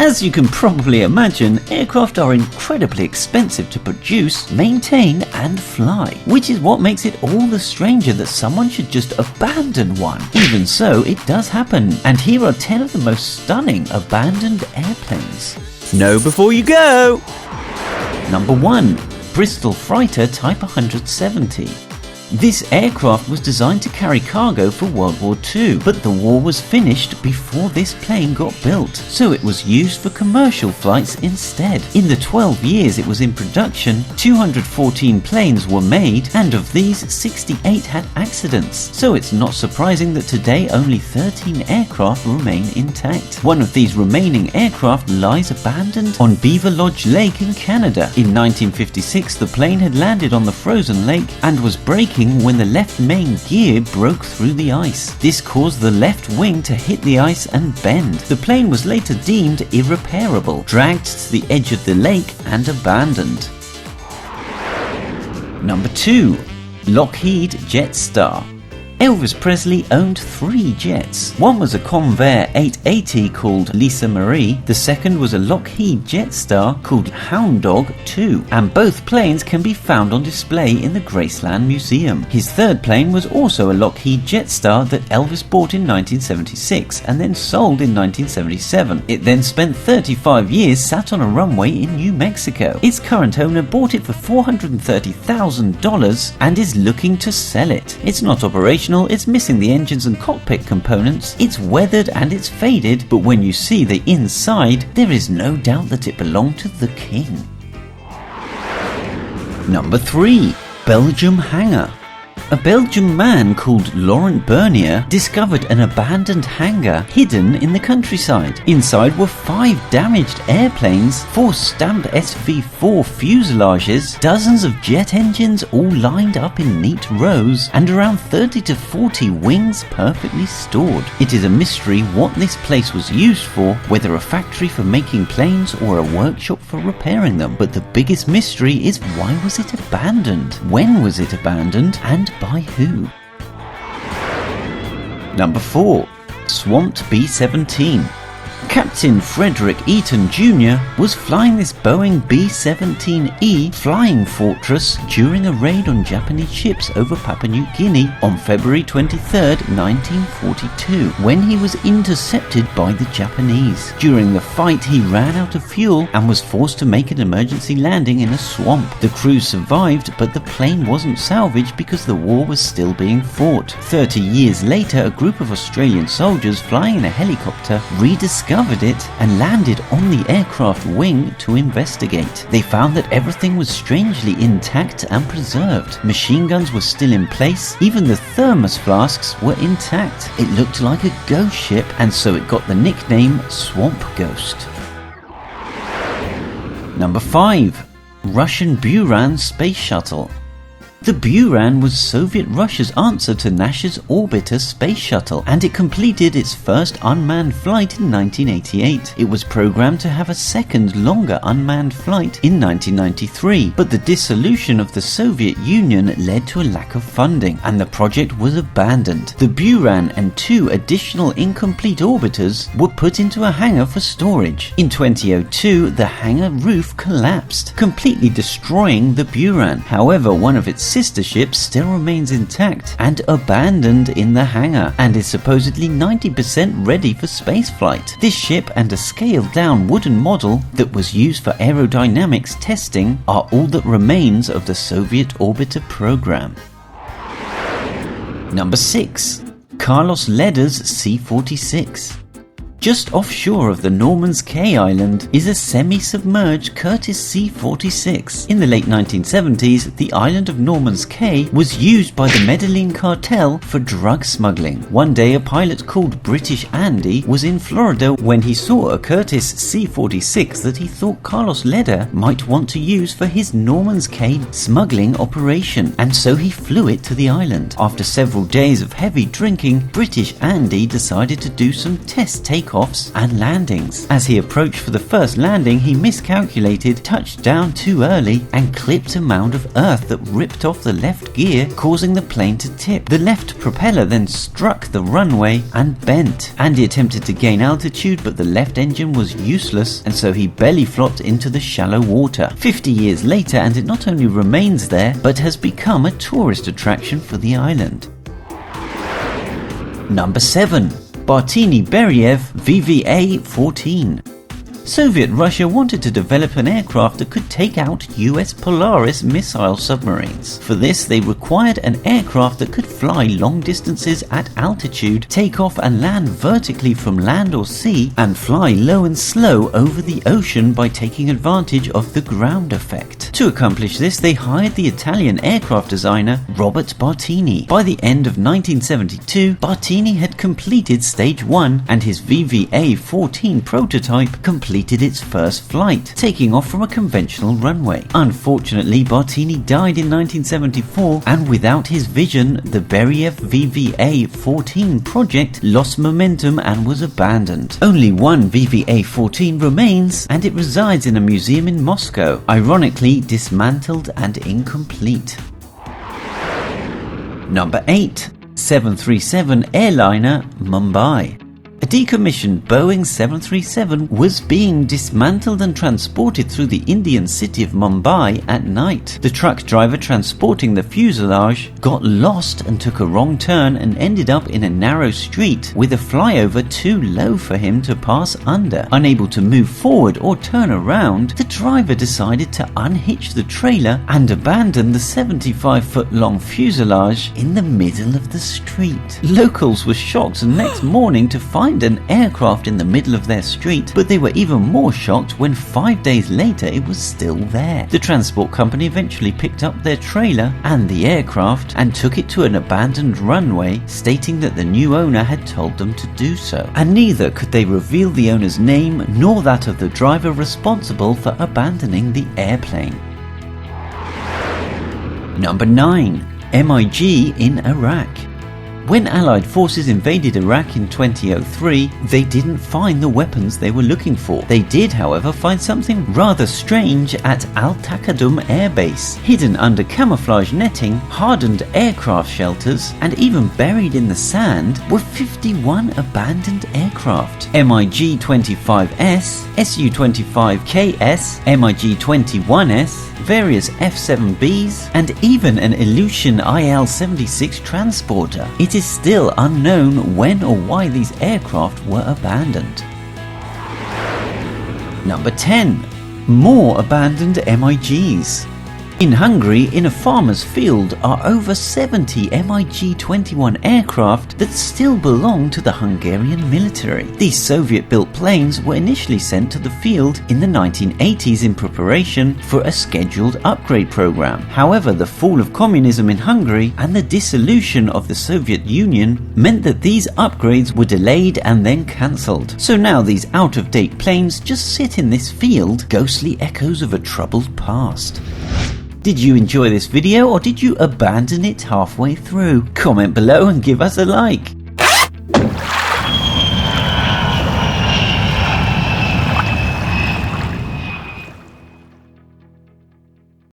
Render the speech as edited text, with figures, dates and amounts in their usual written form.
As you can probably imagine, aircraft are incredibly expensive to produce, maintain and fly, which is what makes it all the stranger that someone should just abandon one. Even so, it does happen, and here are 10 of the most stunning abandoned airplanes. Know before you go! Number 1. Bristol Freighter Type 170. This aircraft was designed to carry cargo for World War II, but the war was finished before this plane got built, so it was used for commercial flights instead. In the 12 years it was in production, 214 planes were made, and of these, 68 had accidents, so it's not surprising that today only 13 aircraft remain intact. One of these remaining aircraft lies abandoned on Beaverlodge Lake in Canada. In 1956, the plane had landed on the frozen lake and was braking when the left main gear broke through the ice. This caused the left wing to hit the ice and bend. The plane was later deemed irreparable, dragged to the edge of the lake and abandoned. Number 2. Lockheed Jetstar. Elvis Presley owned 3 jets. One was a Convair 880 called Lisa Marie, the second was a Lockheed Jetstar called Hound Dog 2, and both planes can be found on display in the Graceland Museum. His third plane was also a Lockheed Jetstar that Elvis bought in 1976 and then sold in 1977. It then spent 35 years sat on a runway in New Mexico. Its current owner bought it for $430,000 and is looking to sell it. It's not operational, it's missing the engines and cockpit components, it's weathered and it's faded, but when you see the inside, there is no doubt that it belonged to the king. Number 3. Belgium Hangar. A Belgian man called Laurent Bernier discovered an abandoned hangar hidden in the countryside. Inside were 5 damaged airplanes, 4 stamped SV4 fuselages, dozens of jet engines all lined up in neat rows, and around 30 to 40 wings perfectly stored. It is a mystery what this place was used for, whether a factory for making planes or a workshop for repairing them. But the biggest mystery is why was it abandoned? When was it abandoned? And by who? Number 4. Swamped B-17. Captain Frederick Eaton Jr. was flying this Boeing B-17E flying fortress during a raid on Japanese ships over Papua New Guinea on February 23, 1942, when he was intercepted by the Japanese. During the fight, he ran out of fuel and was forced to make an emergency landing in a swamp. The crew survived, but the plane wasn't salvaged because the war was still being fought. 30 years later, a group of Australian soldiers flying in a helicopter rediscovered it and landed on the aircraft wing to investigate. They found that everything was strangely intact and preserved. Machine guns were still in place, even the thermos flasks were intact. It looked like a ghost ship, and so it got the nickname Swamp Ghost. Number 5. Russian Buran Space Shuttle. The Buran was Soviet Russia's answer to NASA's Orbiter space shuttle, and it completed its first unmanned flight in 1988. It was programmed to have a second, longer unmanned flight in 1993, but the dissolution of the Soviet Union led to a lack of funding, and the project was abandoned. The Buran and 2 additional incomplete orbiters were put into a hangar for storage. In 2002, the hangar roof collapsed, completely destroying the Buran. However, one of its sister ship still remains intact and abandoned in the hangar, and is supposedly 90% ready for spaceflight. This ship and a scaled down wooden model that was used for aerodynamics testing are all that remains of the Soviet orbiter program. Number 6. Carlos Leder's C46. Just offshore of the Norman's Cay Island is a semi-submerged Curtiss C46. In the late 1970s, the island of Norman's Cay was used by the Medellin cartel for drug smuggling. One day, a pilot called British Andy was in Florida when he saw a Curtiss C46 that he thought Carlos Leder might want to use for his Norman's Cay smuggling operation, and so he flew it to the island. After several days of heavy drinking, British Andy decided to do some test takeoff takeoffs and landings. As he approached for the first landing, he miscalculated, touched down too early, and clipped a mound of earth that ripped off the left gear, causing the plane to tip. The left propeller then struck the runway and bent. Andy attempted to gain altitude, but the left engine was useless, and so he belly flopped into the shallow water. 50 years later, and it not only remains there, but has become a tourist attraction for the island. Number 7. Bartini BVA14. Soviet Russia wanted to develop an aircraft that could take out US Polaris missile submarines. For this, they required an aircraft that could fly long distances at altitude, take off and land vertically from land or sea, and fly low and slow over the ocean by taking advantage of the ground effect. To accomplish this, they hired the Italian aircraft designer Robert Bartini. By the end of 1972, Bartini had completed stage 1, and his VVA14 prototype completed its first flight, taking off from a conventional runway. Unfortunately, Bartini died in 1974, and without his vision, the Beriev VVA14 project lost momentum and was abandoned. Only one VVA14 remains, and it resides in a museum in Moscow, ironically dismantled and incomplete. Number 8. 737 airliner Mumbai. A decommissioned Boeing 737 was being dismantled and transported through the Indian city of Mumbai at night. The truck driver transporting the fuselage got lost and took a wrong turn and ended up in a narrow street with a flyover too low for him to pass under. Unable to move forward or turn around, the driver decided to unhitch the trailer and abandon the 75-foot-long fuselage in the middle of the street. Locals were shocked the next morning to find an aircraft in the middle of their street, but they were even more shocked when 5 days later it was still there. The transport company eventually picked up their trailer and the aircraft and took it to an abandoned runway, stating that the new owner had told them to do so. And neither could they reveal the owner's name nor that of the driver responsible for abandoning the airplane. Number 9. MiG in Iraq. When Allied forces invaded Iraq in 2003, they didn't find the weapons they were looking for. They did, however, find something rather strange at Al Takadum Air Base. Hidden under camouflage netting, hardened aircraft shelters, and even buried in the sand were 51 abandoned aircraft. MiG-25S, Su-25KS, MiG-21S, various F-7Bs, and even an Ilyushin IL-76 transporter. It is still unknown when or why these aircraft were abandoned. Number 10. More abandoned MiGs. In Hungary, in a farmer's field, are over 70 MiG-21 aircraft that still belong to the Hungarian military. These Soviet-built planes were initially sent to the field in the 1980s in preparation for a scheduled upgrade program. However, the fall of communism in Hungary and the dissolution of the Soviet Union meant that these upgrades were delayed and then cancelled. So now these out-of-date planes just sit in this field, ghostly echoes of a troubled past. Did you enjoy this video, or did you abandon it halfway through? Comment below and give us a like.